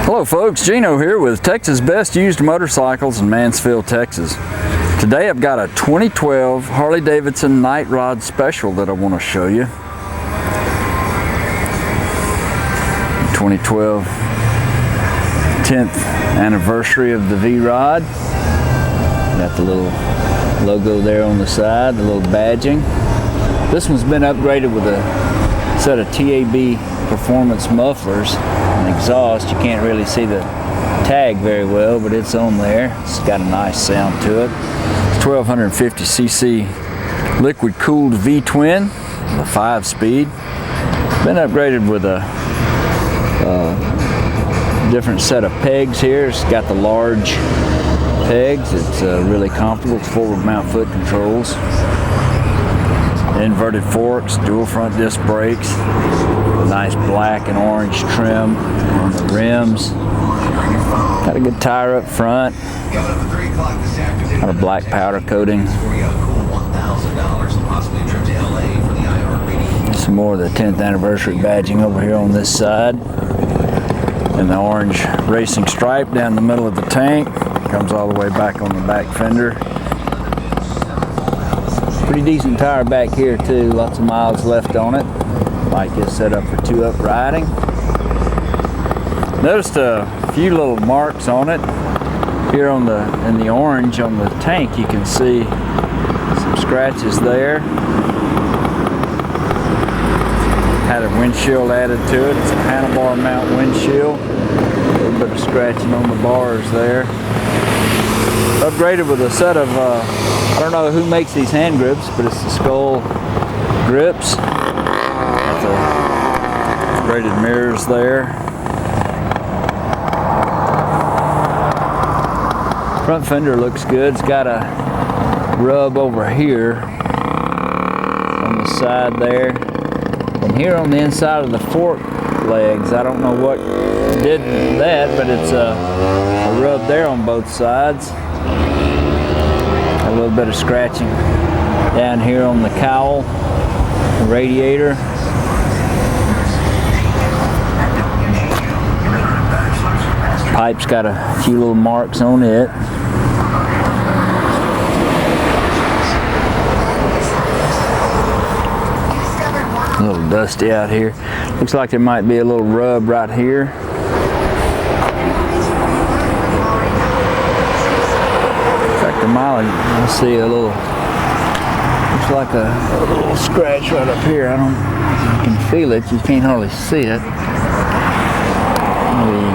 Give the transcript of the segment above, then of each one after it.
Hello folks, Gino here with Texas Best Used Motorcycles in Mansfield, Texas. Today I've got a 2012 Harley Davidson Night Rod Special that I want to show you. 2012 10th anniversary of the V-Rod. Got the little logo there on the side, the little badging. This one's been upgraded with a set of TAB performance mufflers and exhaust. You can't really see the tag very well, but it's on there. It's got a nice sound to it. It's 1250cc liquid cooled V-twin, the 5-speed. Been upgraded with a different set of pegs here. It's got the large pegs. It's really comfortable. It's forward mount foot controls. Inverted forks, dual front disc brakes, nice black and orange trim on the rims. Got a good tire up front. Got a black powder coating. Some more of the 10th anniversary badging over here on this side. And the orange racing stripe down the middle of the tank. Comes all the way back on the back fender. Pretty decent tire back here too, lots of miles left on it. Bike is set up for 2-up riding. Noticed a few little marks on it. Here in the orange on the tank you can see some scratches there. Had a windshield added to it. It's a handlebar mount windshield. A little bit of scratching on the bars there. Upgraded with a set of I don't know who makes these hand grips, but it's the Skull grips. Got the upgraded mirrors there. Front fender looks good. It's got a rub over here on the side there. And here on the inside of the fork legs, I don't know what did that, but it's a rub there on both sides. A little bit of scratching down here on the cowl, the radiator. Pipe's got a few little marks on it. A little dusty out here. Looks like there might be a little rub right here. The mileage, I see a little, looks like a little scratch right up here. I don't, you can feel it, you can't hardly see it. Maybe,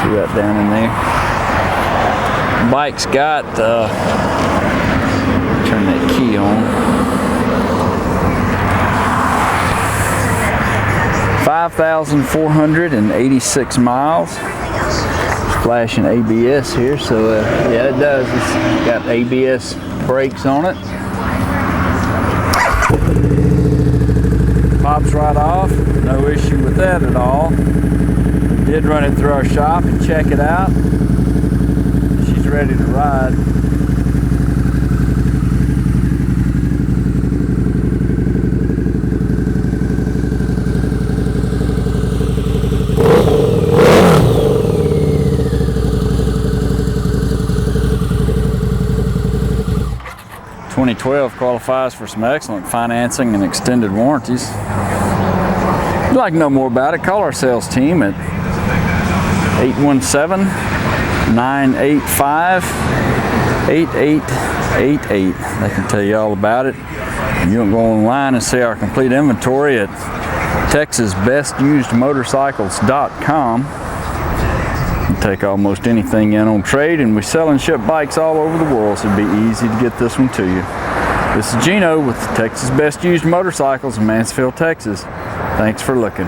see that down in there. The bike's got, turn that key on. 5,486 miles. Flashing ABS here, so yeah, it does. It's got ABS brakes on it. Pops right off, no issue with that at all. Did run it through our shop and check it out. She's ready to ride. The 2012 qualifies for some excellent financing and extended warranties. If you'd like to know more about it, call our sales team at 817-985-8888. They can tell you all about it. You can go online and see our complete inventory at texasbestusedmotorcycles.com. We take almost anything in on trade, and we sell and ship bikes all over the world, so it'd be easy to get this one to you. This is Gino with Texas Best Used Motorcycles in Mansfield, Texas. Thanks for looking.